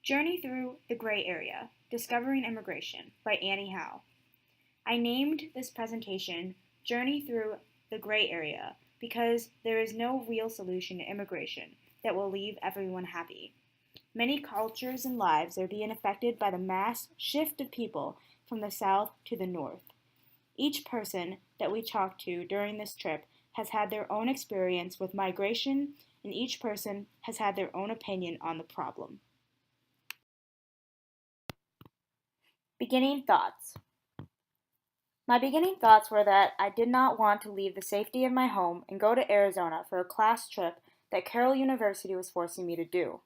Journey Through the Gray Area: Discovering Immigration by Annie Howe. I named this presentation Journey Through the Gray Area because there is no real solution to immigration that will leave everyone happy. Many cultures and lives are being affected by the mass shift of people from the south to the north. Each person that we talked to during this trip has had their own experience with migration, and each person has had their own opinion on the problem. Beginning thoughts. My beginning thoughts were that I did not want to leave the safety of my home and go to Arizona for a class trip that Carroll University was forcing me to do.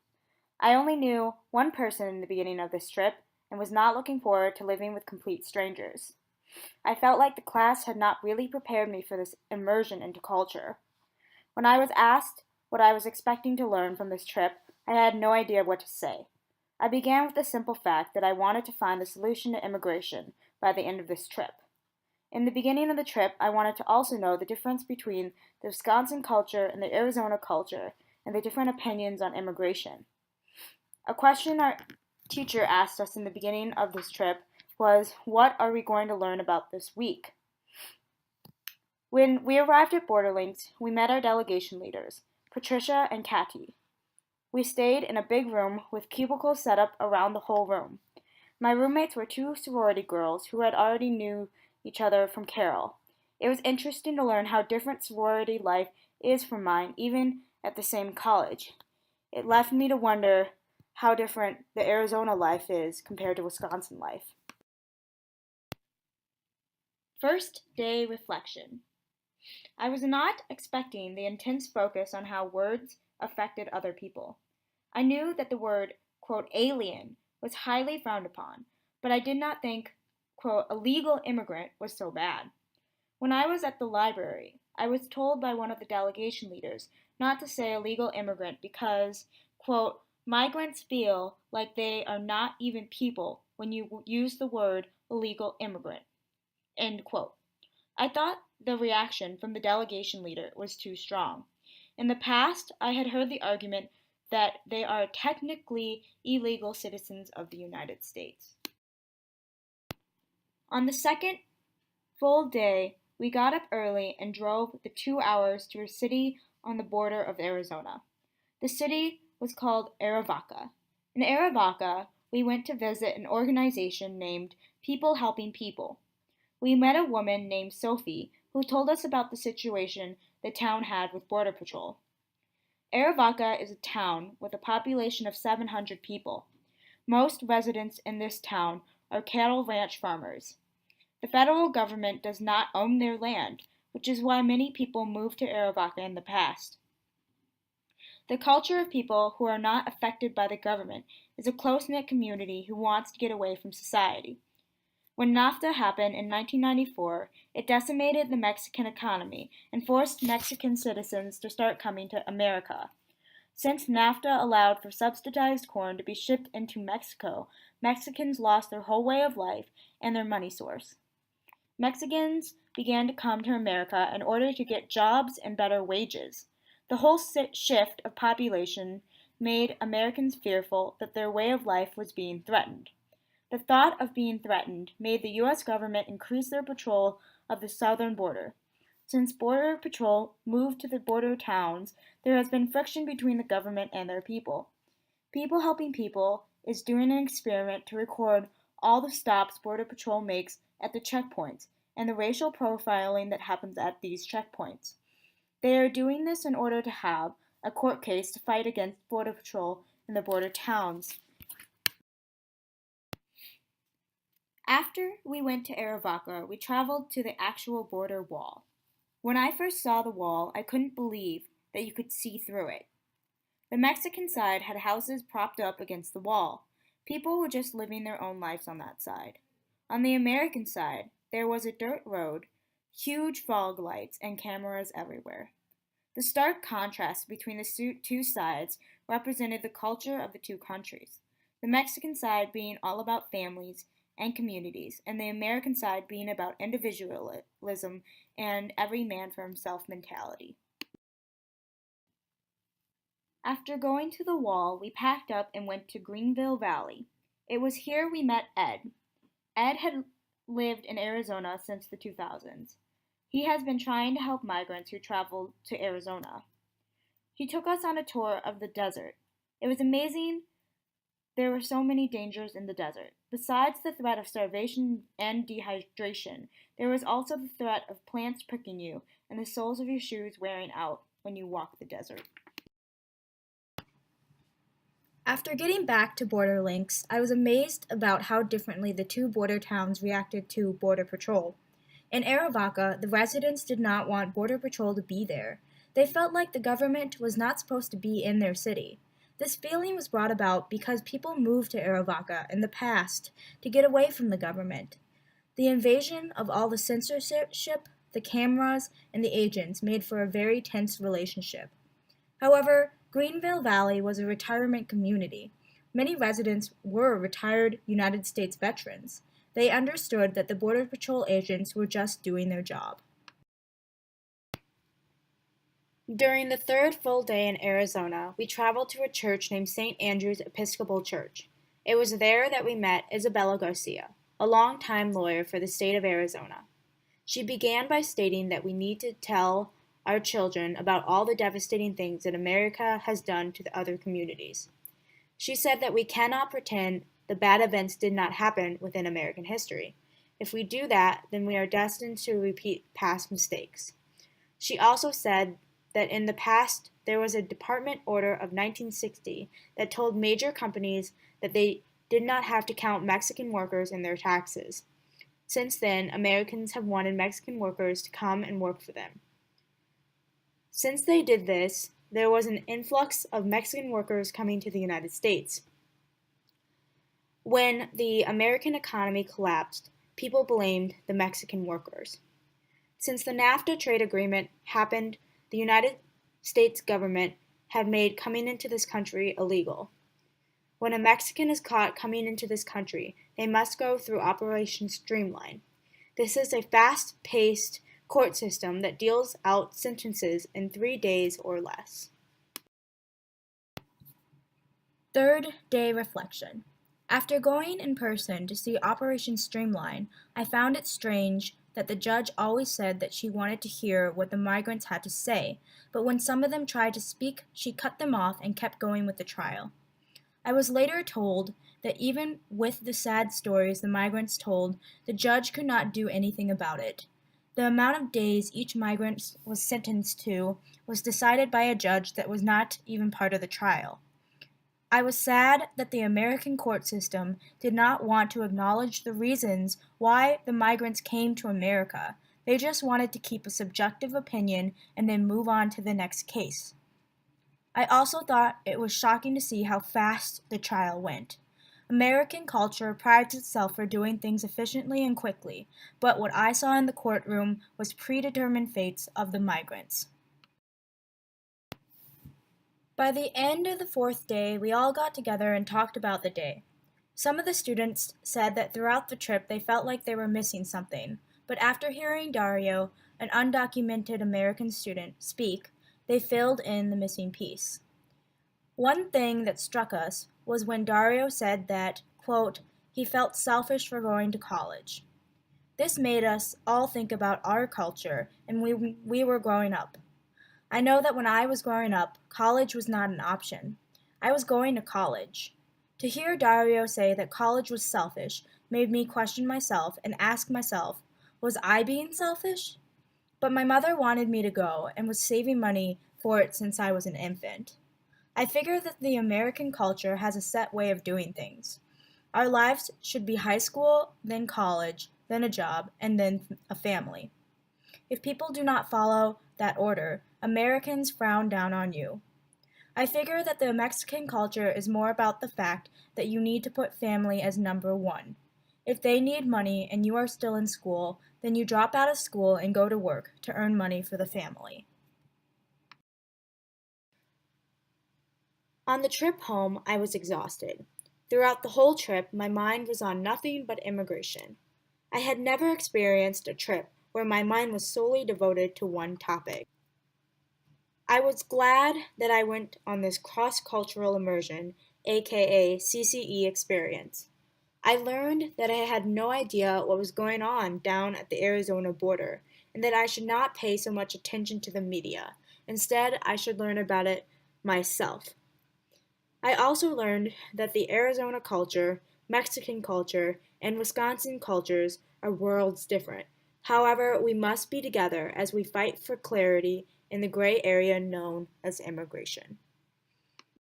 I only knew one person in the beginning of this trip and was not looking forward to living with complete strangers. I felt like the class had not really prepared me for this immersion into culture. When I was asked what I was expecting to learn from this trip, I had no idea what to say. I began with the simple fact that I wanted to find the solution to immigration by the end of this trip. In the beginning of the trip, I wanted to also know the difference between the Wisconsin culture and the Arizona culture and the different opinions on immigration. A question our teacher asked us in the beginning of this trip was, what are we going to learn about this week? When we arrived at Borderlinks, we met our delegation leaders, Patricia and Kathy. We stayed in a big room with cubicles set up around the whole room. My roommates were two sorority girls who had already knew each other from Carroll. It was interesting to learn how different sorority life is from mine, even at the same college. It left me to wonder how different the Arizona life is compared to Wisconsin life. First day reflection. I was not expecting the intense focus on how words affected other people. I knew that the word, quote, alien was highly frowned upon, but I did not think, quote, illegal immigrant was so bad. When I was at the library, I was told by one of the delegation leaders not to say illegal immigrant because, quote, migrants feel like they are not even people when you use the word illegal immigrant, end quote. I thought the reaction from the delegation leader was too strong. In the past, I had heard the argument that they are technically illegal citizens of the United States. On the second full day, we got up early and drove the 2 hours to a city on the border of Arizona. The city was called Arivaca. In Arivaca, we went to visit an organization named People Helping People. We met a woman named Sophie who told us about the situation the town had with Border Patrol. Arivaca is a town with a population of 700 people. Most residents in this town are cattle ranch farmers. The federal government does not own their land, which is why many people moved to Arivaca in the past. The culture of people who are not affected by the government is a close-knit community who wants to get away from society. When NAFTA happened in 1994, it decimated the Mexican economy and forced Mexican citizens to start coming to America. Since NAFTA allowed for subsidized corn to be shipped into Mexico, Mexicans lost their whole way of life and their money source. Mexicans began to come to America in order to get jobs and better wages. The whole shift of population made Americans fearful that their way of life was being threatened. The thought of being threatened made the U.S. government increase their patrol of the southern border. Since Border Patrol moved to the border towns, there has been friction between the government and their people. People Helping People is doing an experiment to record all the stops Border Patrol makes at the checkpoints and the racial profiling that happens at these checkpoints. They are doing this in order to have a court case to fight against Border Patrol in the border towns. After we went to Arivaca, we traveled to the actual border wall. When I first saw the wall, I couldn't believe that you could see through it. The Mexican side had houses propped up against the wall. People were just living their own lives on that side. On the American side, there was a dirt road, huge fog lights, and cameras everywhere. The stark contrast between the two sides represented the culture of the two countries, the Mexican side being all about families and communities, and the American side being about individualism and every man for himself mentality. After going to the wall, we packed up and went to Greenville Valley. It was here we met Ed. Ed had lived in Arizona since the 2000s. He has been trying to help migrants who travel to Arizona. He took us on a tour of the desert. It was amazing. There were so many dangers in the desert. Besides the threat of starvation and dehydration, there was also the threat of plants pricking you and the soles of your shoes wearing out when you walk the desert. After getting back to Border Links, I was amazed about how differently the two border towns reacted to Border Patrol. In Arivaca, the residents did not want Border Patrol to be there. They felt like the government was not supposed to be in their city. This feeling was brought about because people moved to Arivaca in the past to get away from the government. The invasion of all the censorship, the cameras, and the agents made for a very tense relationship. However, Greenville Valley was a retirement community. Many residents were retired United States veterans. They understood that the Border Patrol agents were just doing their job. During the third full day in Arizona, we traveled to a church named St. Andrew's Episcopal Church. It was there that we met Isabella Garcia, a longtime lawyer for the state of Arizona. She began by stating that we need to tell our children about all the devastating things that America has done to the other communities. She said that we cannot pretend the bad events did not happen within American history. If we do that, then we are destined to repeat past mistakes. She also said that in the past there was a department order of 1960 that told major companies that they did not have to count Mexican workers in their taxes. Since then, Americans have wanted Mexican workers to come and work for them. Since they did this, there was an influx of Mexican workers coming to the United States. When the American economy collapsed, people blamed the Mexican workers. Since the NAFTA trade agreement happened, the United States government had made coming into this country illegal. When a Mexican is caught coming into this country, they must go through Operation Streamline. This is a fast-paced court system that deals out sentences in 3 days or less. Third day reflection. After going in person to see Operation Streamline, I found it strange that the judge always said that she wanted to hear what the migrants had to say, but when some of them tried to speak, she cut them off and kept going with the trial. I was later told that even with the sad stories the migrants told, the judge could not do anything about it. The amount of days each migrant was sentenced to was decided by a judge that was not even part of the trial. I was sad that the American court system did not want to acknowledge the reasons why the migrants came to America. They just wanted to keep a subjective opinion and then move on to the next case. I also thought it was shocking to see how fast the trial went. American culture prides itself for doing things efficiently and quickly, but what I saw in the courtroom was predetermined fates of the migrants. By the end of the fourth day, we all got together and talked about the day. Some of the students said that throughout the trip they felt like they were missing something, but after hearing Dario, an undocumented American student, speak, they filled in the missing piece. One thing that struck us was when Dario said that, quote, he felt selfish for going to college. This made us all think about our culture and we were growing up. I know that when I was growing up, college was not an option. I was going to college. To hear Dario say that college was selfish made me question myself and ask myself, was I being selfish? But my mother wanted me to go and was saving money for it since I was an infant. I figure that the American culture has a set way of doing things. Our lives should be high school, then college, then a job, and then a family. If people do not follow that order, Americans frown down on you. I figure that the Mexican culture is more about the fact that you need to put family as number one. If they need money and you are still in school, then you drop out of school and go to work to earn money for the family. On the trip home, I was exhausted. Throughout the whole trip, my mind was on nothing but immigration. I had never experienced a trip where my mind was solely devoted to one topic. I was glad that I went on this cross-cultural immersion, aka CCE experience. I learned that I had no idea what was going on down at the Arizona border and that I should not pay so much attention to the media. Instead, I should learn about it myself. I also learned that the Arizona culture, Mexican culture, and Wisconsin cultures are worlds different. However, we must be together as we fight for clarity in the gray area known as immigration.